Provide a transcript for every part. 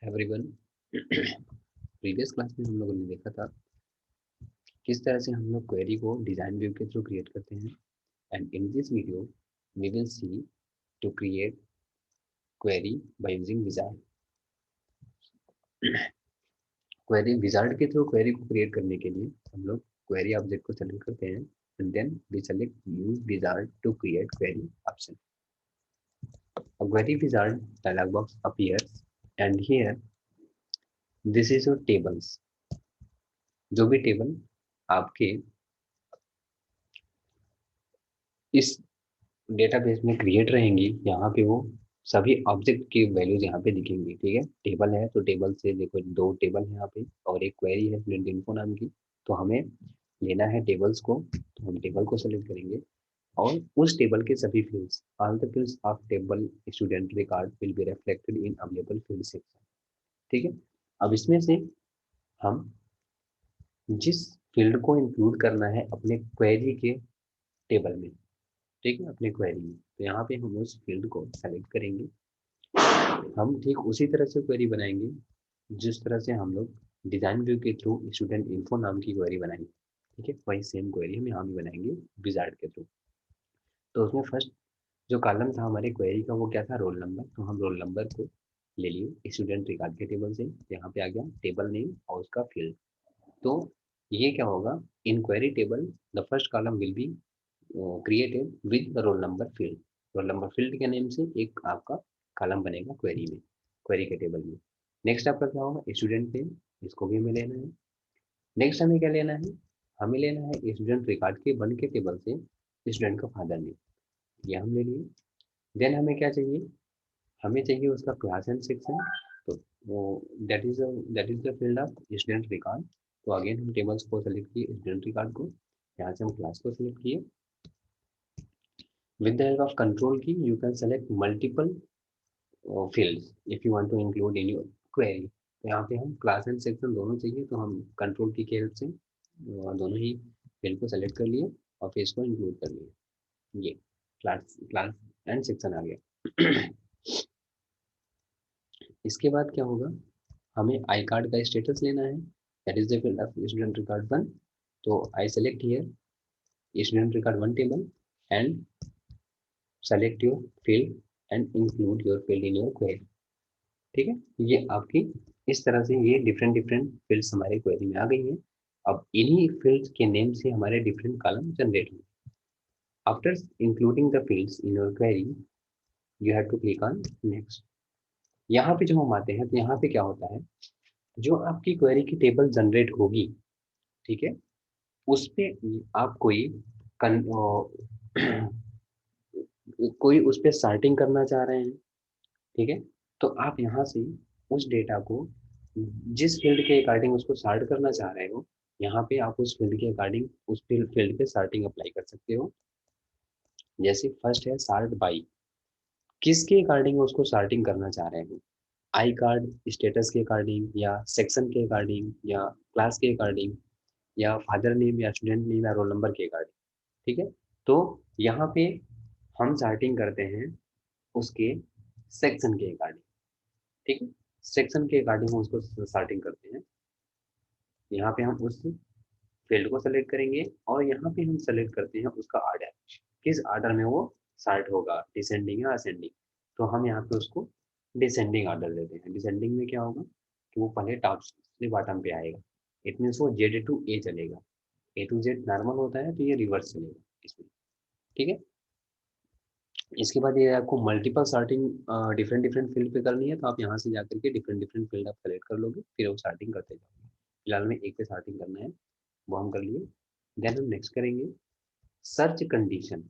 Everyone. Previous class में हम लोगों ने देखा था किस तरह से हम लोग क्वेरी को डिजाइन व्यू के थ्रू क्रिएट करते हैं। And in this video we will see to create query by using wizard. Query wizard के थ्रू क्वेरी को क्रिएट करने के लिए हम लोग क्वेरी ऑब्जेक्ट को सेलेक्ट करते हैं and then we select use wizard to create query option. A query wizard dialog box appears and here this is your tables। जो भी टेबल आपके इस डेटाबेस में क्रिएट रहेंगी, यहाँ पे वो सभी ऑब्जेक्ट की वैल्यूज यहाँ पे दिखेंगी। ठीक है, टेबल है तो टेबल से देखो दो टेबल है यहाँ पे और एक क्वेरी है स्टूडेंट इन्फो नाम की। तो हमें लेना है टेबल्स को, तो हम टेबल को सेलेक्ट करेंगे और उस टेबल के सभी fields, all the fields of table student record will be reflected in available field section. ठीक है, अब इसमें से हम जिस फील्ड को इंक्लूड करना है अपने क्वेरी के टेबल में, ठीक है, अपने क्वेरी में, तो यहाँ पे हम उस फील्ड को सेलेक्ट करेंगे। हम ठीक उसी तरह से क्वेरी बनाएंगे जिस तरह से हम लोग डिजाइन व्यू के थ्रू स्टूडेंट इन्फो नाम की क्वेरी बनाएंगे। ठीक है, वही सेम क्वेरी हम यहाँ भी बनाएंगे विजार्ड के थ्रू। तो उसमें फर्स्ट जो कॉलम था हमारे क्वेरी का वो क्या था, रोल नंबर। तो हम रोल नंबर को ले लिए स्टूडेंट रिकॉर्ड के टेबल से, यहाँ पे आ गया टेबल नेम और उसका फील्ड। तो ये क्या होगा, in query table the first column will be created with the roll number field. Roll number field के नेम से एक आपका कॉलम बनेगा क्वेरी में, क्वेरी के टेबल में। नेक्स्ट आपका क्या होगा, स्टूडेंट नेम, इसको भी हमें लेना है। नेक्स्ट हमें क्या लेना है, हमें लेना है स्टूडेंट रिकॉर्ड के वन के टेबल से स्टूडेंट का फादर नेम, ये हम ले लिए। देन हमें क्या चाहिए, हमें चाहिए उसका क्लास एंड सेक्शन। तो वो that is the field of student record. तो अगेन हम टेबल्स को सेलेक्ट किए, स्टूडेंट रिकॉर्ड को, यहाँ से हम क्लास को सेलेक्ट किए। With the help of control key, you can select multiple fields if you want to include in your query। तो यहाँ पे हम क्लास एंड सेक्शन दोनों चाहिए, तो हम कंट्रोल की हेल्प से दोनों ही फील्ड को सेलेक्ट कर लिए और फिर इसको इंक्लूड कर लिए। ये क्लास क्लास एंड सेक्शन आ गया। इसके बाद क्या होगा, हमें आई कार्ड का स्टेटस लेना है, that is the field of student record one. तो I select here student record one table and select your field and include your field in your query. ठीक है, ये आपकी इस तरह से ये डिफरेंट डिफरेंट फील्ड्स हमारे क्वेरी में आ गई हैं। अब इन्हीं फील्ड्स के नेम से हमारे डिफरेंट कॉलम जनरेट होंगे। After including the fields in your query you have to click on next. यहाँ पे जब हम आते हैं तो यहाँ पे क्या होता है, जो आपकी क्वेरी की टेबल जनरेट होगी, ठीक है, उस पे आप कोई उस पे सॉर्टिंग करना चाह रहे हैं। ठीक है, तो आप यहाँ से उस डेटा को जिस फील्ड के अकॉर्डिंग उसको सॉर्ट करना चाह रहे हो, यहाँ पे आप उस फील्ड के अकॉर्डिंग उस फील्ड पे सॉर्टिंग अप्लाई कर सकते हो। जैसे फर्स्ट है सॉर्ट बाई, किसके अकॉर्डिंग उसको सॉर्टिंग करना चाह रहे हो, आई कार्ड स्टेटस के अकॉर्डिंग या सेक्शन के अकॉर्डिंग या क्लास के अकॉर्डिंग या फादर नेम या स्टूडेंट नेम या रोल नंबर के अकॉर्डिंग। ठीक है, तो यहाँ पे हम सॉर्टिंग करते हैं उसके सेक्शन के अकॉर्डिंग। ठीक है, सेक्शन के अकॉर्डिंग हम उसको सॉर्टिंग करते हैं। यहाँ पे हम उस फील्ड को सेलेक्ट करेंगे और यहाँ पे हम सेलेक्ट करते हैं उसका ऑर्डर, किस ऑर्डर में वो सॉर्ट होगा, डिसेंडिंग या असेंडिंग। तो हम यहाँ पे उसको डिसेंडिंग ऑर्डर देते हैं। डिसेंडिंग में क्या होगा कि वो पहले टॉप से बॉटम पे आएगा, इट मीन्स वो जेड टू ए चलेगा। ए टू जेड नॉर्मल होता है तो ये रिवर्स चलेगा इसमें। ठीक है, इसके बाद ये आपको multiple sorting different different field पे करनी है, तो आप यहाँ से जाकर के डिफरेंट डिफरेंट फील्ड आप सेलेक्ट कर लोगे, फिर वो सॉर्टिंग करते जाओगे। फिलहाल में एक पे सॉर्टिंग करना है, वो हम कर लिए। देन हम नेक्स्ट करेंगे सर्च कंडीशन।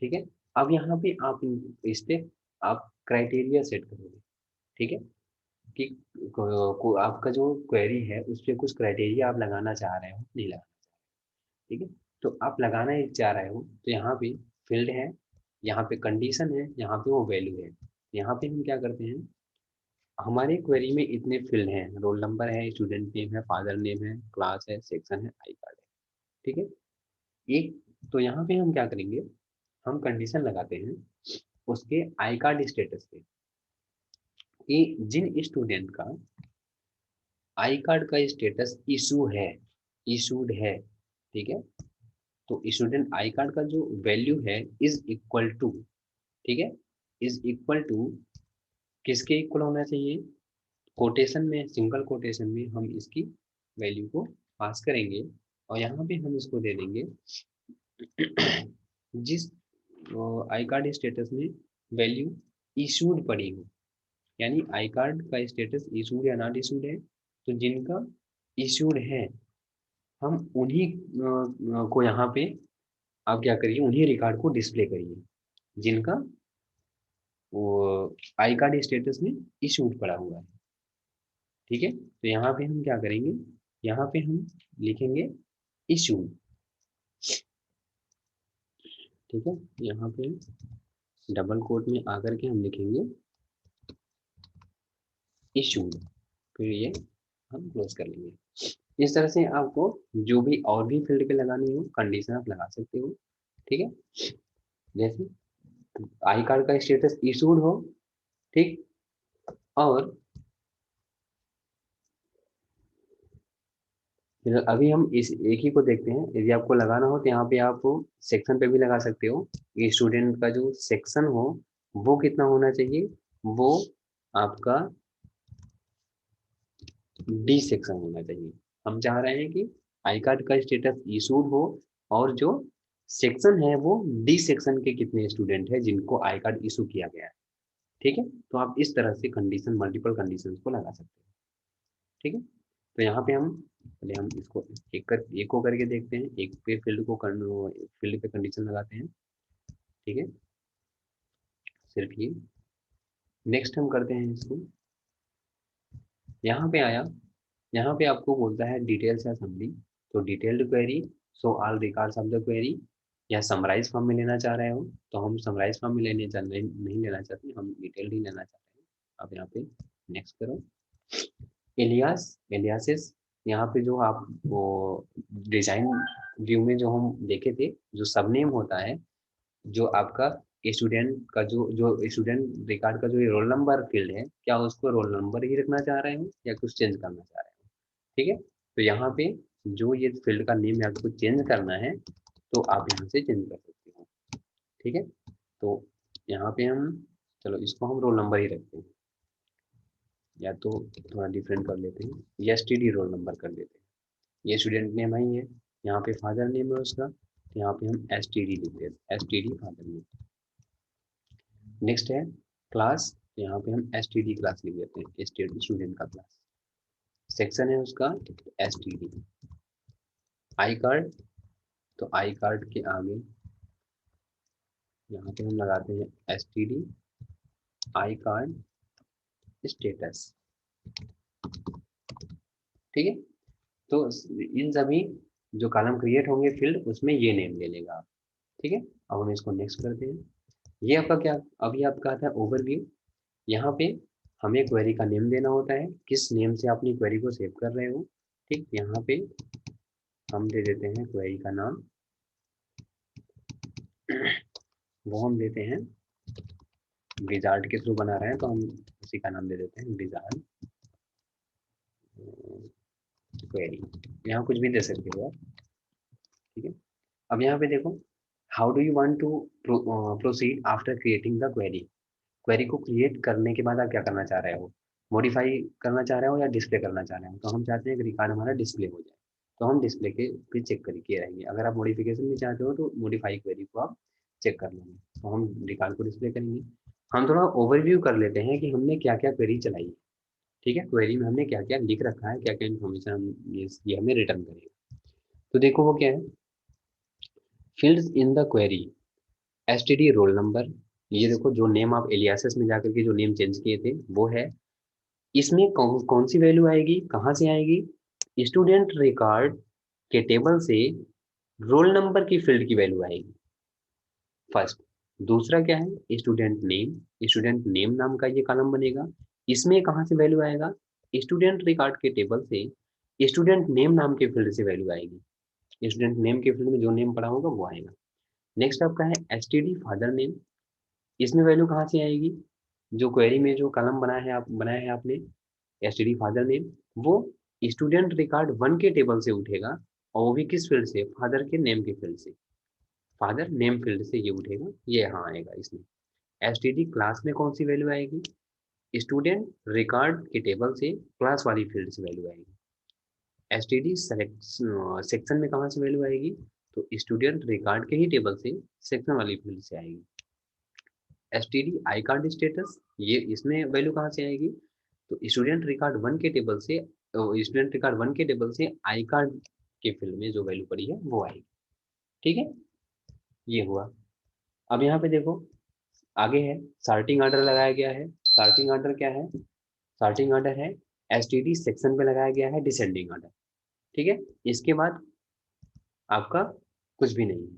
ठीक है, अब यहाँ पे आप इस पे आप क्राइटेरिया सेट करोगे। ठीक है, कि आपका जो क्वेरी है उस पर कुछ क्राइटेरिया आप लगाना चाह रहे हो, नहीं लगाना। ठीक है, तो आप लगाना ही चाह रहे हो तो यहाँ पे फील्ड है, यहाँ पे कंडीशन है, यहाँ पे वो वैल्यू है। यहाँ पे हम क्या करते हैं, हमारी क्वेरी में इतने फील्ड हैं, रोल नंबर है, स्टूडेंट नेम है, फादर नेम है, क्लास है, सेक्शन है, आई कार्ड है। ठीक है, एक तो यहाँ पे हम क्या करेंगे, हम कंडीशन लगाते हैं उसके आई कार्ड स्टेटस पे। कि जिन स्टूडेंट का आई कार्ड का स्टेटस इशूड है, ठीक है, तो स्टूडेंट आई कार्ड का जो वैल्यू है इज इक्वल टू, ठीक है, इज इक्वल टू किसके इक्वल होना चाहिए, कोटेशन में, सिंगल कोटेशन में हम इसकी वैल्यू को पास करेंगे और यहाँ पे हम इसको दे देंगे जिस आई कार्ड स्टेटस में वैल्यू इशूड पड़ी हो, यानी आई कार्ड का स्टेटस इशूड या नॉट इशूड है, तो जिनका इशूड है हम उन्हीं को यहाँ पे आप क्या करिए, उन्हीं रिकॉर्ड को डिस्प्ले करिए जिनका वो आई कार्ड स्टेटस में इशूड पड़ा हुआ है, ठीक है। तो यहाँ पे हम क्या करेंगे, यहाँ पे हम लिखेंगे इशूड, ठीक है, यहाँ पे डबल कोट में आकर के हम लिखेंगे इशूड, फिर ये हम क्लोज कर लेंगे। इस तरह से आपको जो भी और भी फील्ड पे लगानी हो कंडीशन आप लगा सकते हो, ठीक है। जैसे आई कार्ड का स्टेटस इशूड हो, ठीक, और फिर अभी हम इस एक ही को देखते हैं, यदि आपको लगाना हो तो यहाँ पे आप सेक्शन पे भी लगा सकते हो, ये स्टूडेंट का जो सेक्शन हो वो कितना होना चाहिए, वो आपका डी सेक्शन होना चाहिए। हम चाह रहे हैं कि आई कार्ड का स्टेटस इशूड हो और जो सेक्शन है वो डी सेक्शन के कितने स्टूडेंट है जिनको आई कार्ड इशू किया गया है, ठीक है। तो आप इस तरह से कंडीशन, मल्टीपल कंडीशंस को लगा सकते हैं, ठीक है। तो यहाँ पे हम पहले हम इसको एक को करके देखते हैं, एक पे फील्ड पे कंडीशन लगाते हैं, ठीक है, सिर्फ ये। नेक्स्ट हम करते हैं इसको, यहाँ पे आया, यहाँ पे आपको बोलता है डिटेल्स या समरी, तो detailed query, so all records of the query, या समराइज फॉर्म में लेना चाह रहे हो तो हम समराइज फॉर्म में नहीं लेना चाहते, हम डिटेल्ड ही लेना चाहते हैं। अब यहाँ पे नेक्स्ट करो, एलियासिस, यहाँ पे जो आप वो डिजाइन व्यू में जो हम देखे थे, जो सबनेम होता है, जो आपका स्टूडेंट का जो स्टूडेंट रिकॉर्ड का जो ये रोल नंबर फील्ड है, क्या उसको रोल नंबर ही रखना चाह रहे हो या कुछ चेंज करना चाह रहे हो, ठीक है। तो यहाँ पे जो ये फील्ड का नेम है आपको चेंज करना है तो आप यहाँ से चेंज कर सकते हो, ठीक है। तो यहाँ पे हम, चलो इसको हम रोल नंबर ही रखते हैं, या तो थोड़ा डिफरेंट कर लेते हैं, S T D roll number कर लेते हैं, ये स्टूडेंट नेम ही है, यहाँ पे फादर नेम है उसका, तो यहाँ पे हम एस टी डी लिखते हैं, S T D father name. Next है क्लास, यहाँ पे हम एस टी डी क्लास लिख देते हैं, एस टी डी स्टूडेंट का क्लास। सेक्शन है उसका S T D. I card, तो आई कार्ड के आगे यहाँ पे हम लगाते हैं S T D I card status, ठीक है। तो इन सभी जो कॉलम क्रिएट होंगे फील्ड उसमें ये नेम ले लेगा आप, ठीक है। अब हम इसको नेक्स्ट करते हैं, ये आपका क्या, अभी आपका आता है ओवरव्यू। यहाँ पे हमें क्वेरी का नेम देना होता है, किस नेम से अपनी क्वेरी को सेव कर रहे हो, ठीक। यहाँ पे हम दे देते हैं क्वेरी का नाम, वो हम देते हैं विजार्ड के थ्रू बना रहे हैं तो हम उसी का नाम दे देते हैं विजार्ड क्वेरी, यहाँ कुछ भी दे सकते हो आप, ठीक है। अब यहाँ पे देखो, how do you want to proceed after creating the query, query को क्रिएट करने के बाद आप क्या करना चाह रहे हो, मॉडिफाई करना चाह रहे हो या डिस्प्ले करना चाह रहे हो, तो हम चाहते हैं कि रिकॉर्ड हमारा डिस्प्ले हो जाए, तो हम डिस्प्ले के पे चेक करके रहेंगे। अगर आप मॉडिफिकेशन भी चाहते हो तो मॉडिफाई क्वेरी को आप चेक कर लेंगे, तो हम रिकॉर्ड को डिस्प्ले करेंगे। हम थोड़ा ओवरव्यू कर लेते हैं कि हमने क्या क्या क्वेरी चलाई है, ठीक है, क्वेरी में हमने क्या क्या लिख रखा है, क्या क्या इन्फॉर्मेशन हम ये हमें रिटर्न करेगा। तो देखो वो क्या है, fields in the query, STD roll number, ये देखो जो नेम आप एलियासेस में जाकर के जो नेम चेंज किए थे वो है, इसमें कौन सी वैल्यू आएगी, कहाँ से आएगी, स्टूडेंट रिकॉर्ड के टेबल से रोल नंबर की फील्ड की वैल्यू आएगी फर्स्ट। दूसरा क्या है, स्टूडेंट नेम नाम का ये कॉलम बनेगा, इसमें कहाँ से वैल्यू आएगा, स्टूडेंट रिकॉर्ड के टेबल से स्टूडेंट नेम नाम के फील्ड से वैल्यू आएगी, स्टूडेंट नेम के फील्ड में जो नेम पड़ा होगा वो आएगा। नेक्स्ट आपका है S T D father name, इसमें वैल्यू कहाँ से आएगी, जो क्वेरी में जो कॉलम बनाया है आपने एसटीडी फादर नेम, वो स्टूडेंट रिकॉर्ड 1 के टेबल से उठेगा और वो भी किस फील्ड से, फादर के नेम के फील्ड से, फादर नेम फील्ड से ये उठेगा, ये यहाँ आएगा इसमें। एसटीडी क्लास में कौन सी वैल्यू आएगी, स्टूडेंट रिकॉर्ड के टेबल से क्लास वाली फील्ड से वैल्यू आएगी। एसटीडी सेक्शन में कहाँ से वैल्यू आएगी, तो स्टूडेंट रिकॉर्ड के ही टेबल से सेक्शन वाली फील्ड से आएगी। एसटीडी आई कार्ड स्टेटस, ये इसमें वैल्यू कहाँ से आएगी, तो स्टूडेंट रिकॉर्ड 1 के टेबल से, स्टूडेंट रिकॉर्ड 1 के टेबल से आई कार्ड के फील्ड में जो वैल्यू पड़ी है वो आएगी। ठीक है, ये हुआ। अब यहाँ पे देखो आगे है सॉर्टिंग ऑर्डर लगाया गया है। सॉर्टिंग ऑर्डर क्या है, सॉर्टिंग ऑर्डर है एसटीडी सेक्शन पे लगाया गया है डिसेंडिंग ऑर्डर। ठीक है, इसके बाद आपका कुछ भी नहीं है।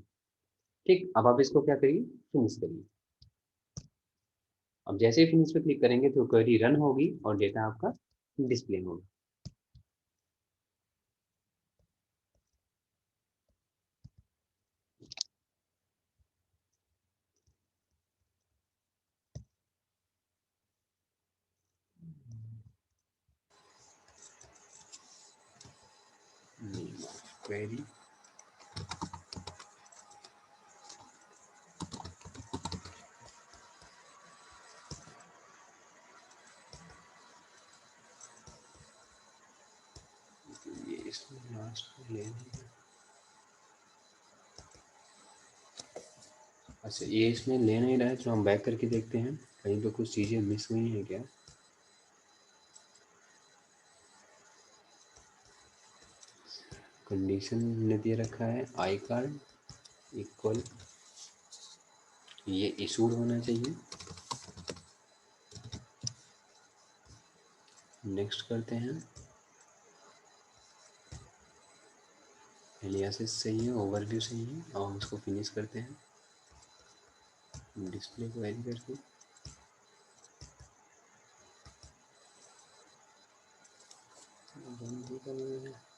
ठीक, अब आप इसको क्या करिए, फिनिश करिए। अब जैसे ही फिनिश पे क्लिक करेंगे तो क्वेरी रन होगी और डेटा आपका डिस्प्ले होगा। क्वेरी ये इसमें लास्ट ले, अच्छा ये इसमें ले नहीं रहा है, तो हम बैक करके देखते हैं कहीं पे कुछ चीज़ें मिस हुई हैं क्या। कंडीशन ने दे रखा है आई कार्ड इक्वल, ये इशूड होना चाहिए। नेक्स्ट करते हैं, एलियासिस सही है, ओवरव्यू सही है, और हम इसको फिनिश करते हैं डिस्प्ले को एड करके। बंद ही करना है।